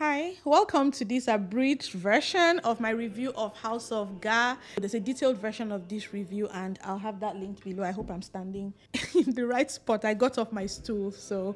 Hi, welcome to this abridged version of my review of House of Ga'a. There's a detailed version of this review and I'll have that linked below. I hope I'm standing in the right spot. I got off my stool, so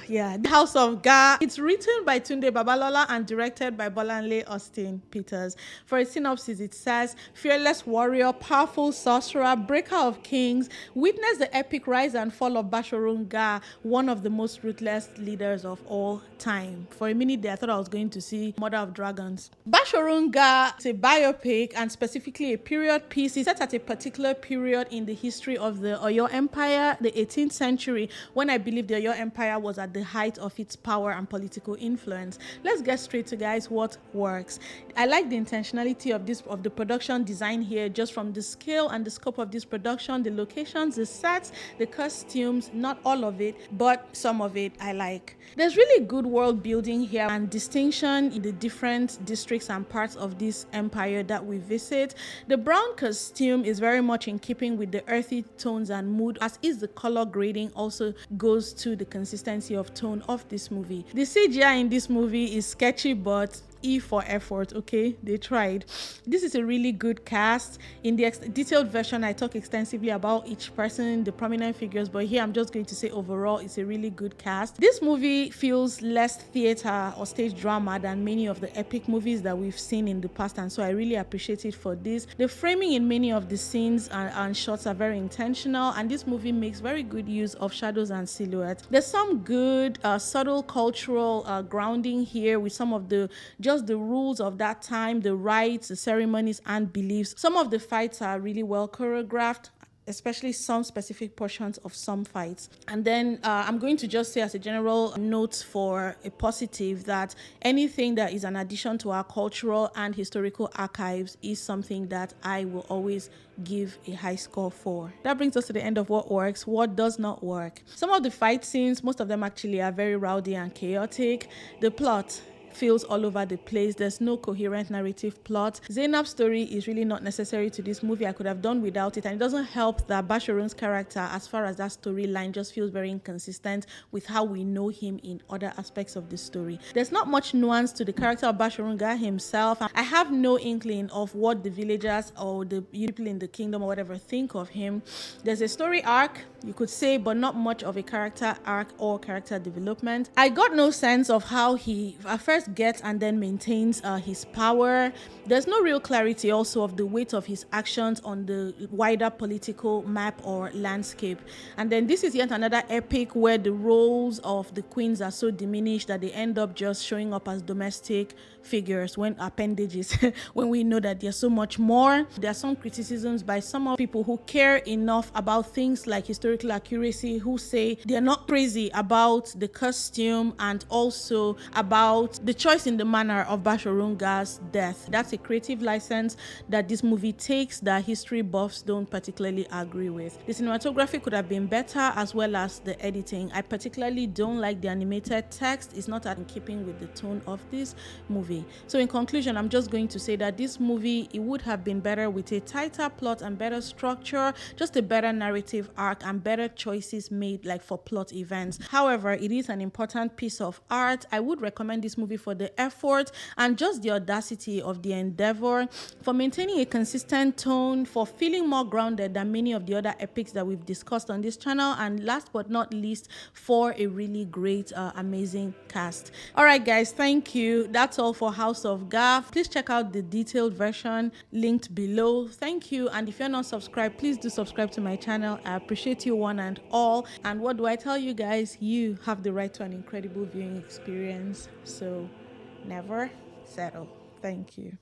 yeah. The House of Ga'a. It's written by Tunde Babalola and directed by Bolanle Austin Peters. For a synopsis, it says, fearless warrior, powerful sorcerer, breaker of kings, witness the epic rise and fall of Bashorun Ga'a, one of the most ruthless leaders of all time. For a minute there, I thought I was going to see Mother of Dragons. Bashorun Ga'a is a biopic and specifically a period piece. It's set at a particular period in the history of the Oyo Empire, the 18th century, when I believe the Oyo Empire was at the height of its power and political influence. Let's get straight to, guys, what works. I like the intentionality of the production design here, just from the scale and the scope of this production, the locations, the sets, the costumes, not all of it, but some of it I like. There's really good world building here and distinction in the different districts and parts of this empire that we visit. The brown costume is very much in keeping with the earthy tones and mood, as is the color grading also goes to the consistency of tone of this movie. The CGI in this movie is sketchy, but E for effort, okay? They tried. This is a really good cast. In the detailed version, I talk extensively about each person, the prominent figures, but here I'm just going to say overall, it's a really good cast. This movie feels less theater or stage drama than many of the epic movies that we've seen in the past, and so I really appreciate it for this. The framing in many of the scenes and shots are very intentional, and this movie makes very good use of shadows and silhouettes. There's some good subtle cultural grounding here with some of the the rules of that time, the rites, the ceremonies and beliefs. Some of the fights are really well choreographed, especially some specific portions of some fights. And then I'm going to just say as a general note for a positive that anything that is an addition to our cultural and historical archives is something that I will always give a high score for. That brings us to the end of what works. What does not work? Some of the fight scenes, most of them actually are very rowdy and chaotic. The plot feels all over the place. There's no coherent narrative plot. Zainab's story is really not necessary to this movie. I could have done without it, and it doesn't help that Bashorun's character, as far as that storyline, just feels very inconsistent with how we know him in other aspects of the story. There's not much nuance to the character of Bashorun Ga'a himself. I have no inkling of what the villagers or the people in the kingdom or whatever think of him. There's a story arc, you could say, but not much of a character arc or character development. I got no sense of how he at first gets and then maintains his power. There's no real clarity also of the weight of his actions on the wider political map or landscape. And then this is yet another epic where the roles of the queens are so diminished that they end up just showing up as domestic figures, when appendages, when we know that there's so much more. There are some criticisms by some of people who care enough about things like historical accuracy, who say they're not crazy about the costume and also about the choice in the manner of Bashorun Ga'a's death. That's a creative license that this movie takes that history buffs don't particularly agree with. The cinematography could have been better, as well as the editing. I particularly don't like the animated text. It's not in keeping with the tone of this movie. So in conclusion, I'm just going to say that this movie, it would have been better with a tighter plot and better structure, just a better narrative arc and better choices made like for plot events. However, it is an important piece of art. I would recommend this movie for the effort and just the audacity of the endeavor, for maintaining a consistent tone, for feeling more grounded than many of the other epics that we've discussed on this channel, and last but not least, for a really great amazing cast. All right, guys, thank you. That's all for House of Ga'a. Please check out the detailed version linked below. Thank you, and if you're not subscribed, please do subscribe to my channel. I appreciate you one and all. And what do I tell you guys? You have the right to an incredible viewing experience, so never settle. Thank you.